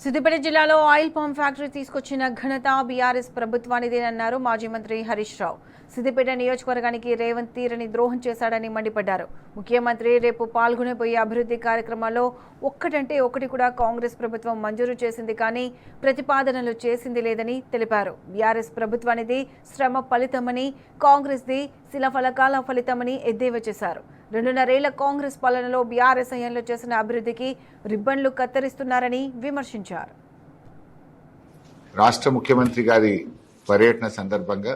సిద్దిపేట జిల్లాలో oil palm factory తీసుకొచ్చిన ఘనత బీఆర్ఎస్ ప్రభుత్వానిదేనన్నారు మాజీ మంత్రి హరీష్ రావు. సిద్దిపేట నియోజకవర్గానికి రేవంత్ తీరని ద్రోహం చేశాడని మండిపడ్డారు. ముఖ్యమంత్రి రేపు పాల్గొనబోయే అభివృద్ధి కార్యక్రమాల్లో ఒక్కటంటే ఒకటి కూడా కాంగ్రెస్ ప్రభుత్వం మంజూరు చేసింది కానీ ప్రతిపాదనలు చేసింది లేదని తెలిపారు. బీఆర్ఎస్ ప్రభుత్వానిది శ్రమ ఫలితమని, కాంగ్రెస్ది శిలాఫలకాల ఫలితమని ఎద్దేవా చేశారు. 2.5 ఏళ్ల కాంగ్రెస్ పాలనలో బీఆర్ఎస్ హయాంలో చేసిన అభివృద్ధికి రిబ్బన్లు కత్తిరిస్తున్నారని విమర్శించారు. రాష్ట్ర ముఖ్యమంత్రి గారి పర్యటన సందర్భంగా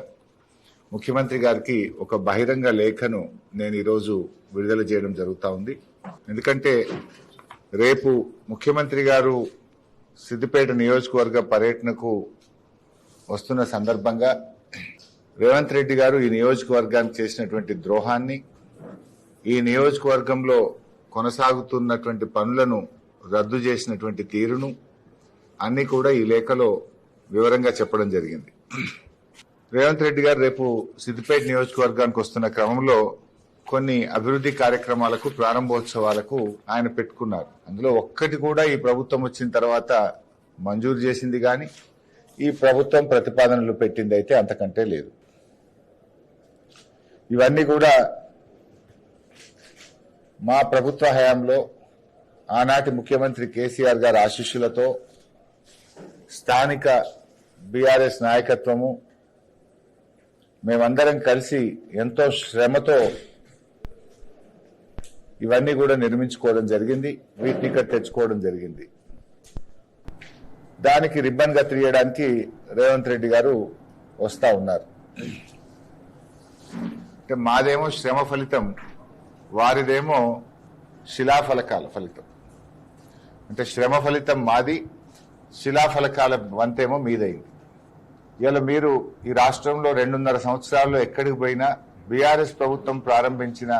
ముఖ్యమంత్రి గారికి ఒక బహిరంగ లేఖను నేను ఈరోజు విడుదల చేయడం జరుగుతూ ఉంది. ఎందుకంటే రేపు ముఖ్యమంత్రి గారు సిద్దిపేట నియోజకవర్గ పర్యటనకు వస్తున్న సందర్భంగా రేవంత్ రెడ్డి గారు ఈ నియోజకవర్గానికి చేసినటువంటి ద్రోహాన్ని, ఈ నియోజకవర్గంలో కొనసాగుతున్నటువంటి పనులను రద్దు చేసినటువంటి తీరును అన్ని కూడా ఈ లేఖలో వివరంగా చెప్పడం జరిగింది. రేవంత్ రెడ్డి గారు రేపు సిద్దిపేట నియోజకవర్గానికి వస్తున్న క్రమంలో కొన్ని అభివృద్ధి కార్యక్రమాలకు, ప్రారంభోత్సవాలకు ఆయన పెట్టుకున్నారు. అందులో ఒక్కటి కూడా ఈ ప్రభుత్వం వచ్చిన తర్వాత మంజూరు చేసింది కానీ ఈ ప్రభుత్వం ప్రతిపాదనలు పెట్టింది అయితే అంతకంటే లేదు. ఇవన్నీ కూడా మా ప్రభుత్వ హయాంలో ఆనాటి ముఖ్యమంత్రి కేసీఆర్ గారి ఆశీస్సులతో, స్థానిక బీఆర్ఎస్ నాయకత్వము మేమందరం కలిసి ఎంతో శ్రమతో ఇవన్నీ కూడా నిర్మించుకోవడం జరిగింది, వీటిని ఇక్కడ తెచ్చుకోవడం జరిగింది. దానికి రిబ్బన్ కత్తిరియడానికి రేవంత్ రెడ్డి గారు వస్తా ఉన్నారు. అంటే మాదేమో శ్రమ ఫలితం, వారిదేమో శిలాఫలకాల ఫలితం. అంటే శ్రమ ఫలితం మాది, శిలాఫలకాల వంతేమో మీదైంది. ఇలా మీరు ఈ రాష్ట్రంలో 2.5 సంవత్సరాల్లో ఎక్కడికి పోయినా బీఆర్ఎస్ ప్రభుత్వం ప్రారంభించిన